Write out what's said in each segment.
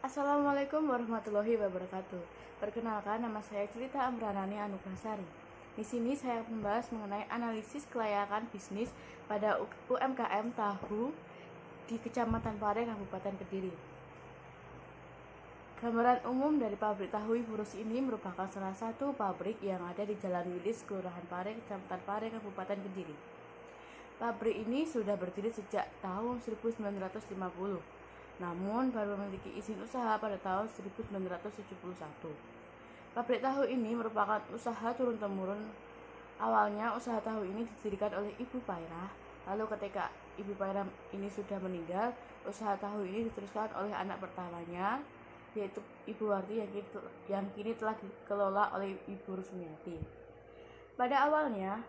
Assalamualaikum warahmatullahi wabarakatuh. Perkenalkan, nama saya Celita Amranani Anugrahsari. Di sini saya membahas mengenai analisis kelayakan bisnis pada UMKM tahu di Kecamatan Pare, Kabupaten Kediri. Gambaran umum dari pabrik tahu Ibu Rus ini merupakan salah satu pabrik yang ada di Jalan Wilis, Kelurahan Pare, Kecamatan Pare, Kabupaten Kediri. Pabrik ini sudah berdiri sejak tahun 1950, namun baru memiliki izin usaha pada tahun 1971. Pabrik tahu ini merupakan usaha turun-temurun. Awalnya usaha tahu ini didirikan oleh Ibu Pairah, lalu ketika Ibu Pairah ini sudah meninggal, usaha tahu ini diteruskan oleh anak pertamanya, yaitu Ibu Warti yang kini telah dikelola oleh Ibu Rusmiati. Pada awalnya,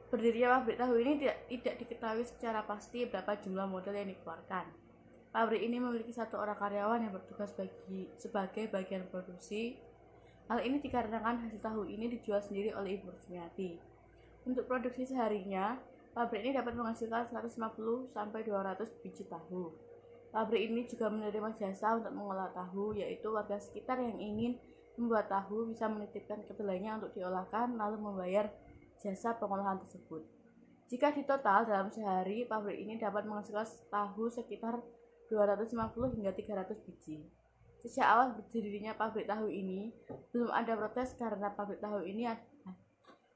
berdirinya pabrik tahu ini tidak diketahui secara pasti berapa jumlah modal yang dikeluarkan. Pabrik ini memiliki satu orang karyawan yang bertugas sebagai bagian produksi. Hal ini dikarenakan hasil tahu ini dijual sendiri oleh Ibu Rusmiati. Untuk produksi seharinya, pabrik ini dapat menghasilkan 150-200 biji tahu. Pabrik ini juga menerima jasa untuk mengolah tahu, yaitu warga sekitar yang ingin membuat tahu bisa menitipkan kedelainya untuk diolahkan lalu membayar jasa pengolahan tersebut. Jika ditotal dalam sehari, pabrik ini dapat menghasilkan tahu sekitar 250 hingga 300 biji. Sejak awal berdirinya pabrik tahu ini, belum ada protes karena pabrik tahu ini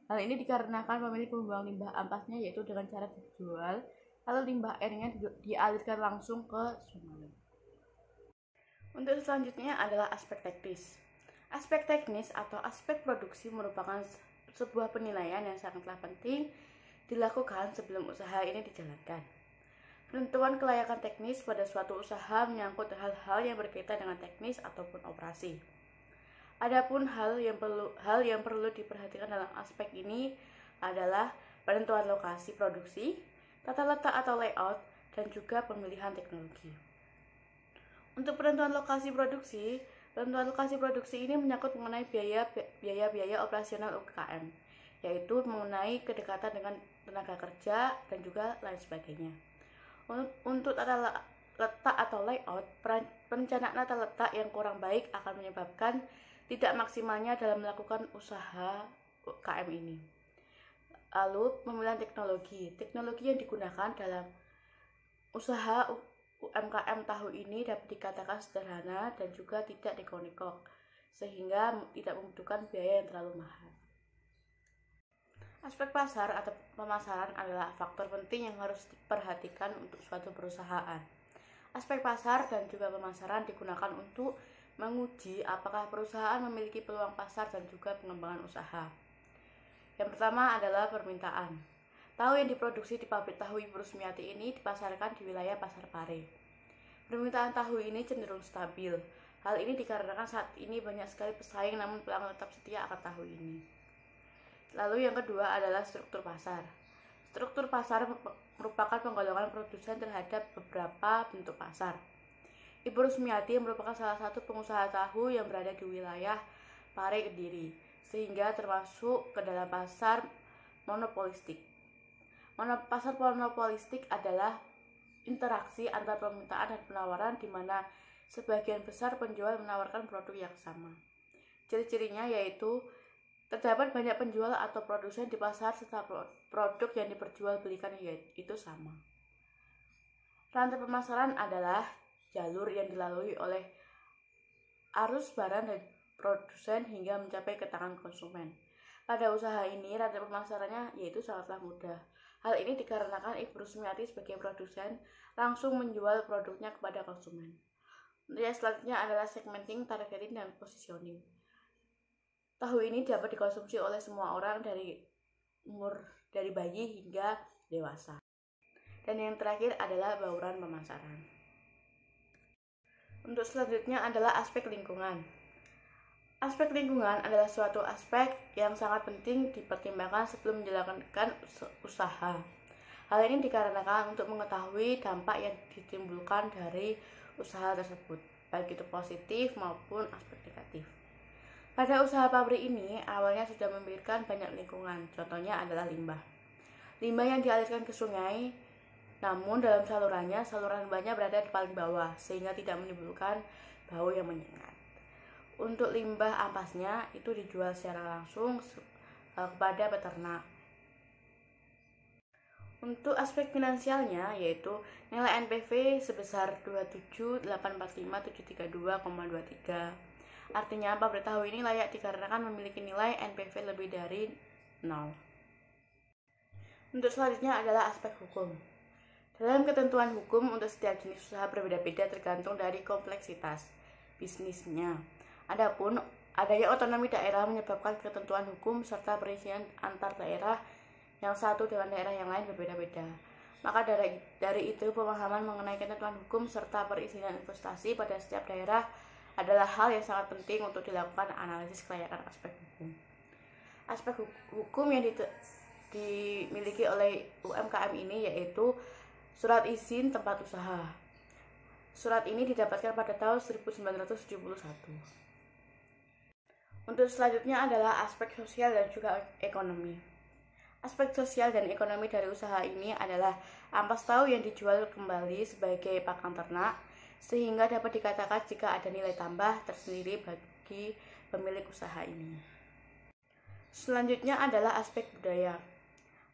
hal ini dikarenakan pemilik membuang limbah ampasnya, yaitu dengan cara dijual, lalu limbah airnya dialirkan langsung ke sungai. Untuk selanjutnya adalah aspek teknis. Aspek teknis atau aspek produksi merupakan sebuah penilaian yang sangatlah penting dilakukan sebelum usaha ini dijalankan. Penentuan kelayakan teknis pada suatu usaha menyangkut hal-hal yang berkaitan dengan teknis ataupun operasi. Adapun hal yang perlu diperhatikan dalam aspek ini adalah penentuan lokasi produksi, tata letak atau layout, dan juga pemilihan teknologi. Untuk penentuan lokasi produksi ini menyangkut mengenai biaya operasional UMKM, yaitu mengenai kedekatan dengan tenaga kerja dan juga lain sebagainya. Untuk tata letak atau layout, perencanaan tata letak yang kurang baik akan menyebabkan tidak maksimalnya dalam melakukan usaha UMKM ini. Lalu pemilihan teknologi yang digunakan dalam usaha UMKM tahu ini dapat dikatakan sederhana dan juga tidak neko-neko, sehingga tidak membutuhkan biaya yang terlalu mahal. Aspek pasar atau pemasaran adalah faktor penting yang harus diperhatikan untuk suatu perusahaan. Aspek pasar dan juga pemasaran digunakan untuk menguji apakah perusahaan memiliki peluang pasar dan juga pengembangan usaha. Yang pertama adalah permintaan. Tahu yang diproduksi di pabrik tahu Ibu Rusmiati ini dipasarkan di wilayah Pasar Pare. Permintaan tahu ini cenderung stabil. Hal ini dikarenakan saat ini banyak sekali pesaing, namun pelanggan tetap setia akan tahu ini. Lalu yang kedua adalah struktur pasar. Struktur pasar merupakan penggolongan produsen terhadap beberapa bentuk pasar. Ibu Rusmiati merupakan salah satu pengusaha tahu yang berada di wilayah Pare, Kediri, sehingga termasuk ke dalam pasar monopolistik. Pasar monopolistik adalah interaksi antara permintaan dan penawaran di mana sebagian besar penjual menawarkan produk yang sama. Ciri-cirinya yaitu terdapat banyak penjual atau produsen di pasar serta produk yang diperjualbelikan itu sama. Rantai pemasaran adalah jalur yang dilalui oleh arus barang dan produsen hingga mencapai ke tangan konsumen. Pada usaha ini, rantai pemasarannya yaitu sangatlah mudah. Hal ini dikarenakan Ibu Rusmiati sebagai produsen langsung menjual produknya kepada konsumen. Yang selanjutnya adalah segmenting, targeting, dan positioning. Tahu ini dapat dikonsumsi oleh semua orang dari umur dari bayi hingga dewasa. Dan yang terakhir adalah bauran pemasaran. Untuk selanjutnya adalah aspek lingkungan. Aspek lingkungan adalah suatu aspek yang sangat penting dipertimbangkan sebelum menjalankan usaha. Hal ini dikarenakan untuk mengetahui dampak yang ditimbulkan dari usaha tersebut, baik itu positif maupun aspek negatif. Pada usaha pabrik ini, awalnya sudah memikirkan banyak lingkungan, contohnya adalah limbah. Limbah yang dialirkan ke sungai, namun dalam saluran limbahnya berada di paling bawah, sehingga tidak menimbulkan bau yang menyengat. Untuk limbah ampasnya itu dijual secara langsung kepada peternak. Untuk aspek finansialnya, yaitu nilai NPV sebesar 27845.732,23. Artinya pabrik tahu ini layak dikarenakan memiliki nilai NPV lebih dari 0. Untuk selanjutnya adalah aspek hukum. Dalam ketentuan hukum, untuk setiap jenis usaha berbeda-beda tergantung dari kompleksitas bisnisnya. Adapun adanya otonomi daerah menyebabkan ketentuan hukum serta perizinan antar daerah yang satu dengan daerah yang lain berbeda-beda. Maka dari itu, pemahaman mengenai ketentuan hukum serta perizinan investasi pada setiap daerah adalah hal yang sangat penting untuk dilakukan analisis kelayakan aspek hukum. Aspek hukum yang dimiliki oleh UMKM ini yaitu surat izin tempat usaha. Surat ini didapatkan pada tahun 1971. Untuk selanjutnya adalah aspek sosial dan juga ekonomi. Aspek sosial dan ekonomi dari usaha ini adalah ampas tahu yang dijual kembali sebagai pakan ternak, sehingga dapat dikatakan jika ada nilai tambah tersendiri bagi pemilik usaha ini. Selanjutnya adalah aspek budaya.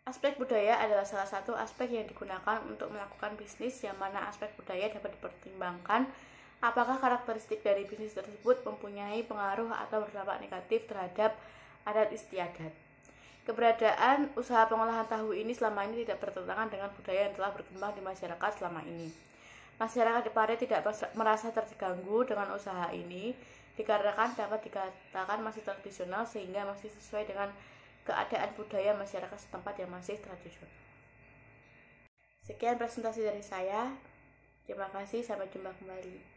Aspek budaya adalah salah satu aspek yang digunakan untuk melakukan bisnis, yang mana aspek budaya dapat dipertimbangkan apakah karakteristik dari bisnis tersebut mempunyai pengaruh atau berdampak negatif terhadap adat istiadat. Keberadaan usaha pengolahan tahu ini selama ini tidak bertentangan dengan budaya yang telah berkembang di masyarakat selama ini. Masyarakat di Pare tidak merasa terganggu dengan usaha ini dikarenakan dapat dikatakan masih tradisional, sehingga masih sesuai dengan keadaan budaya masyarakat setempat yang masih tradisional. Sekian presentasi dari saya. Terima kasih, sampai jumpa kembali.